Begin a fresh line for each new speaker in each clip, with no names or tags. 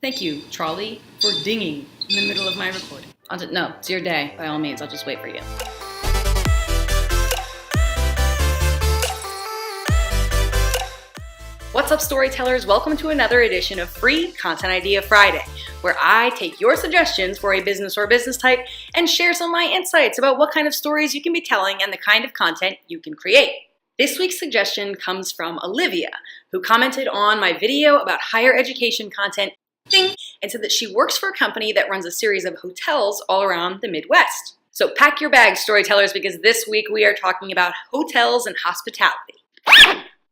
Thank you, trolley, for dinging in the middle of my recording. No, it's your day. By all means, I'll just wait for you. What's up, storytellers? Welcome to another edition of Free Content Idea Friday, where I take your suggestions for a business or business type and share some of my insights about what kind of stories you can be telling and the kind of content you can create. This week's suggestion comes from Olivia, who commented on my video about higher education content and said that she works for a company that runs a series of hotels all around the Midwest. So pack your bags, storytellers, because this week we are talking about hotels and hospitality.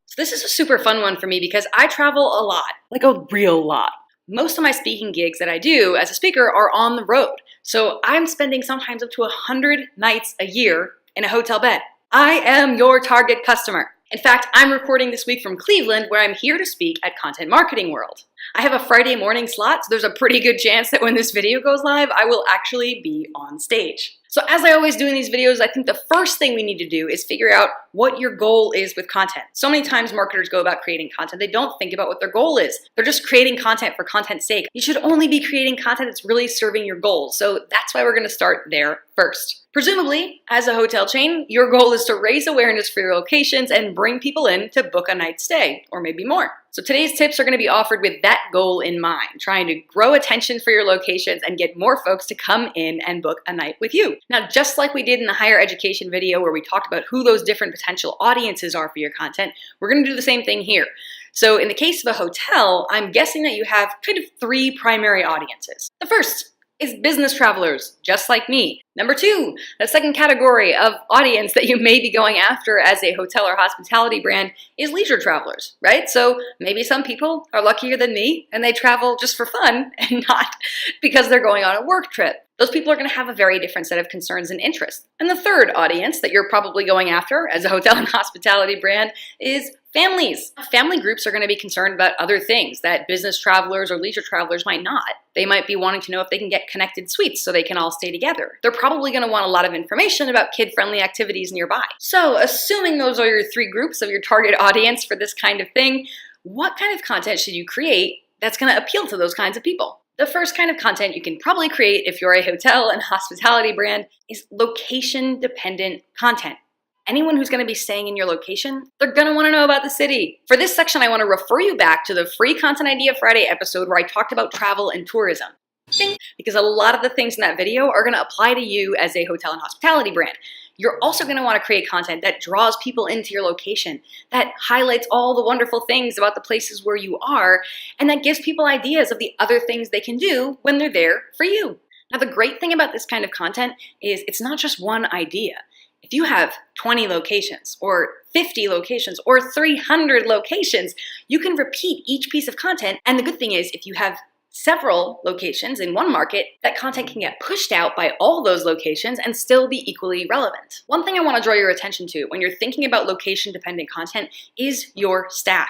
So this is a super fun one for me because I travel a lot, like a real lot. Most of my speaking gigs that I do as a speaker are on the road. So I'm spending sometimes up to 100 nights a year in a hotel bed. I am your target customer. In fact, I'm recording this week from Cleveland, where I'm here to speak at Content Marketing World. I have a Friday morning slot, so there's a pretty good chance that when this video goes live, I will actually be on stage. So as I always do in these videos, I think the first thing we need to do is figure out what your goal is with content. So many times marketers go about creating content, they don't think about what their goal is. They're just creating content for content's sake. You should only be creating content that's really serving your goals. So that's why we're gonna start there first. Presumably, as a hotel chain, your goal is to raise awareness for your locations and bring people in to book a night's stay, or maybe more. So today's tips are going to be offered with that goal in mind, trying to grow attention for your locations and get more folks to come in and book a night with you. Now, just like we did in the higher education video where we talked about who those different potential audiences are for your content, we're going to do the same thing here. So in the case of a hotel, I'm guessing that you have kind of three primary audiences. The first is business travelers, just like me. Number two, the second category of audience that you may be going after as a hotel or hospitality brand is leisure travelers, right? So maybe some people are luckier than me and they travel just for fun and not because they're going on a work trip. Those people are going to have a very different set of concerns and interests. And the third audience that you're probably going after as a hotel and hospitality brand is families. Family groups are going to be concerned about other things that business travelers or leisure travelers might not. They might be wanting to know if they can get connected suites so they can all stay together. They're probably going to want a lot of information about kid-friendly activities nearby. So assuming those are your three groups of your target audience for this kind of thing, what kind of content should you create that's going to appeal to those kinds of people? The first kind of content you can probably create if you're a hotel and hospitality brand is location-dependent content. Anyone who's going to be staying in your location, they're going to want to know about the city. For this section, I want to refer you back to the Free Content Idea Friday episode where I talked about travel and tourism. Because a lot of the things in that video are going to apply to you as a hotel and hospitality brand. You're also going to want to create content that draws people into your location, that highlights all the wonderful things about the places where you are, and that gives people ideas of the other things they can do when they're there for you. Now, the great thing about this kind of content is it's not just one idea. If you have 20 locations or 50 locations or 300 locations, you can repeat each piece of content. And the good thing is if you have several locations in one market, that content can get pushed out by all those locations and still be equally relevant. One thing I want to draw your attention to when you're thinking about location-dependent content is your staff.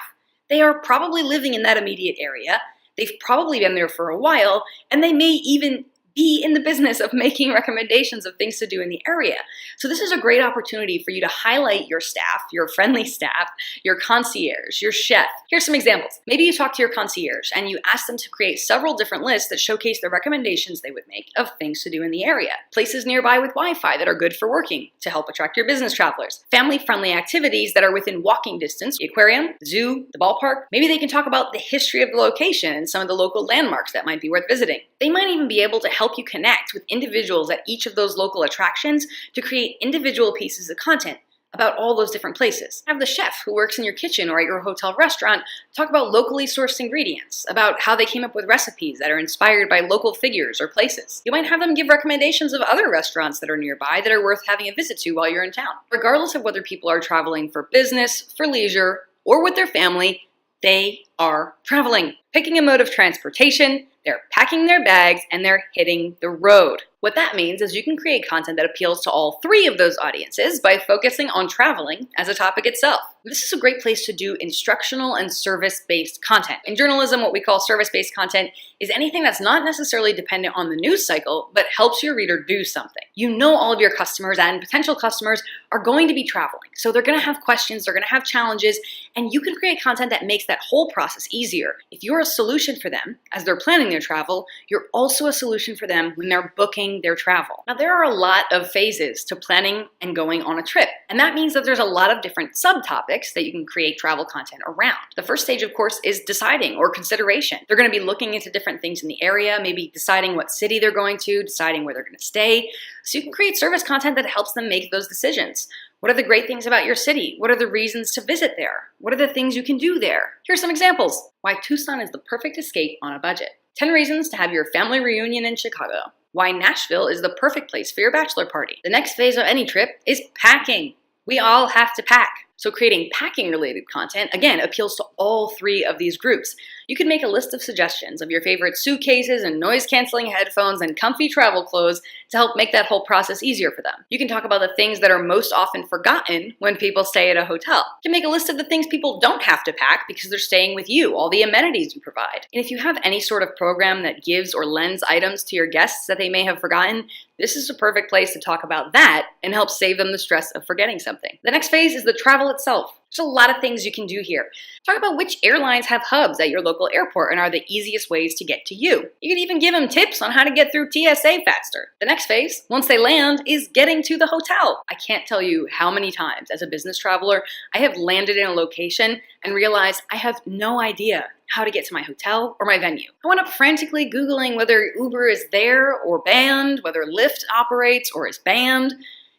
They are probably living in that immediate area. They've probably been there for a while, and they may even be in the business of making recommendations of things to do in the area. So this is a great opportunity for you to highlight your staff, your friendly staff, your concierge, your chef. Here's some examples. Maybe you talk to your concierge and you ask them to create several different lists that showcase the recommendations they would make of things to do in the area. Places nearby with Wi-Fi that are good for working to help attract your business travelers. Family-friendly activities that are within walking distance, the aquarium, the zoo, the ballpark. Maybe they can talk about the history of the location and some of the local landmarks that might be worth visiting. They might even be able to help you connect with individuals at each of those local attractions to create individual pieces of content about all those different places. Have the chef who works in your kitchen or at your hotel restaurant talk about locally sourced ingredients, about how they came up with recipes that are inspired by local figures or places. You might have them give recommendations of other restaurants that are nearby that are worth having a visit to while you're in town. Regardless of whether people are traveling for business, for leisure, or with their family, they are traveling. Picking a mode of transportation, they're packing their bags, and they're hitting the road. What that means is you can create content that appeals to all three of those audiences by focusing on traveling as a topic itself. This is a great place to do instructional and service-based content. In journalism, what we call service-based content is anything that's not necessarily dependent on the news cycle, but helps your reader do something. You know all of your customers and potential customers are going to be traveling, so they're going to have questions, they're going to have challenges, and you can create content that makes that whole process easier. If you're a solution for them as they're planning their travel, you're also a solution for them when they're booking their travel. Now, there are a lot of phases to planning and going on a trip, and that means that there's a lot of different subtopics that you can create travel content around. The first stage, of course, is deciding or consideration. They're going to be looking into different things in the area, maybe deciding what city they're going to, deciding where they're going to stay. So you can create service content that helps them make those decisions. What are the great things about your city? What are the reasons to visit there? What are the things you can do there? Here's some examples. Why Tucson is the perfect escape on a budget. 10 reasons to have your family reunion in Chicago. Why Nashville is the perfect place for your bachelor party. The next phase of any trip is packing. We all have to pack. So creating packing-related content, again, appeals to all three of these groups. You can make a list of suggestions of your favorite suitcases and noise-canceling headphones and comfy travel clothes to help make that whole process easier for them. You can talk about the things that are most often forgotten when people stay at a hotel. You can make a list of the things people don't have to pack because they're staying with you, all the amenities you provide. And if you have any sort of program that gives or lends items to your guests that they may have forgotten, this is a perfect place to talk about that and help save them the stress of forgetting something. The next phase is the travel itself. There's a lot of things you can do here. Talk about which airlines have hubs at your local airport and are the easiest ways to get to you. You can even give them tips on how to get through TSA faster. The next phase, once they land, is getting to the hotel. I can't tell you how many times as a business traveler I have landed in a location and realized I have no idea how to get to my hotel or my venue. I went up frantically Googling whether Uber is there or banned, whether Lyft operates or is banned,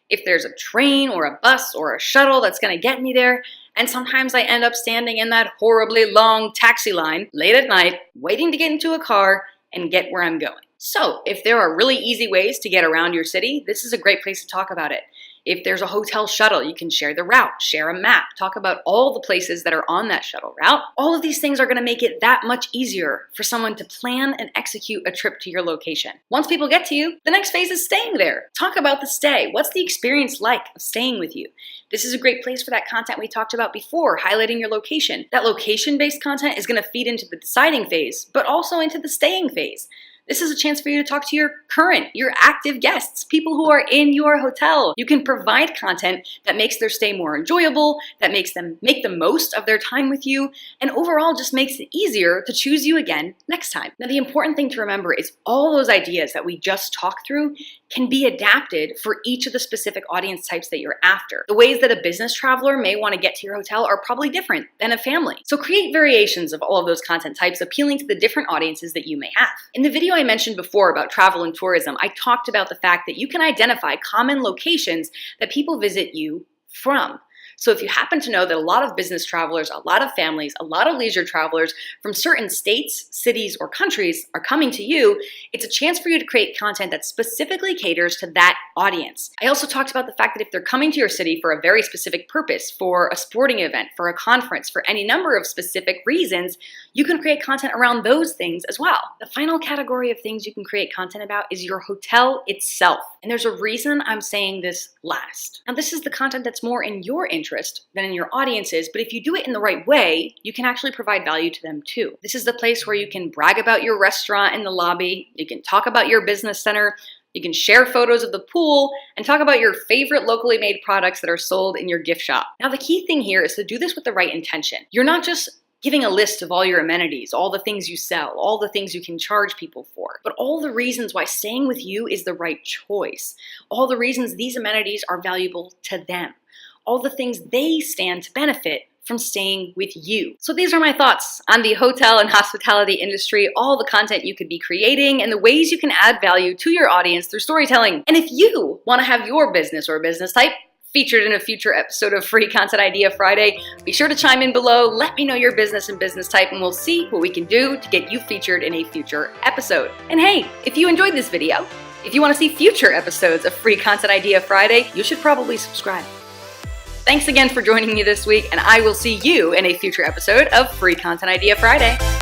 if there's a train or a bus or a shuttle that's going to get me there. And sometimes I end up standing in that horribly long taxi line late at night, waiting to get into a car and get where I'm going. So if there are really easy ways to get around your city, this is a great place to talk about it. If there's a hotel shuttle, you can share the route, share a map, talk about all the places that are on that shuttle route. All of these things are going to make it that much easier for someone to plan and execute a trip to your location. Once people get to you, the next phase is staying there. Talk about the stay. What's the experience like of staying with you? This is a great place for that content we talked about before, highlighting your location. That location-based content is going to feed into the deciding phase, but also into the staying phase. This is a chance for you to talk to your active guests, people who are in your hotel. You can provide content that makes their stay more enjoyable, that makes them make the most of their time with you, and overall just makes it easier to choose you again next time. Now, the important thing to remember is all those ideas that we just talked through can be adapted for each of the specific audience types that you're after. The ways that a business traveler may want to get to your hotel are probably different than a family. So create variations of all of those content types appealing to the different audiences that you may have. In the video I mentioned before about travel and tourism, I talked about the fact that you can identify common locations that people visit you from. So if you happen to know that a lot of business travelers, a lot of families, a lot of leisure travelers from certain states, cities, or countries are coming to you, it's a chance for you to create content that specifically caters to that audience. I also talked about the fact that if they're coming to your city for a very specific purpose, for a sporting event, for a conference, for any number of specific reasons, you can create content around those things as well. The final category of things you can create content about is your hotel itself. And there's a reason I'm saying this last. Now, this is the content that's more in your interest than in your audience's, but if you do it in the right way, you can actually provide value to them too. This is the place where you can brag about your restaurant in the lobby, you can talk about your business center, you can share photos of the pool, and talk about your favorite locally made products that are sold in your gift shop. Now, the key thing here is to do this with the right intention. You're not just giving a list of all your amenities, all the things you sell, all the things you can charge people for, but all the reasons why staying with you is the right choice, all the reasons these amenities are valuable to them, all the things they stand to benefit from staying with you. So these are my thoughts on the hotel and hospitality industry, all the content you could be creating, and the ways you can add value to your audience through storytelling. And if you want to have your business or business type featured in a future episode of Free Content Idea Friday, be sure to chime in below, let me know your business and business type, and we'll see what we can do to get you featured in a future episode. And hey, if you enjoyed this video, if you want to see future episodes of Free Content Idea Friday, you should probably subscribe. Thanks again for joining me this week, and I will see you in a future episode of Free Content Idea Friday.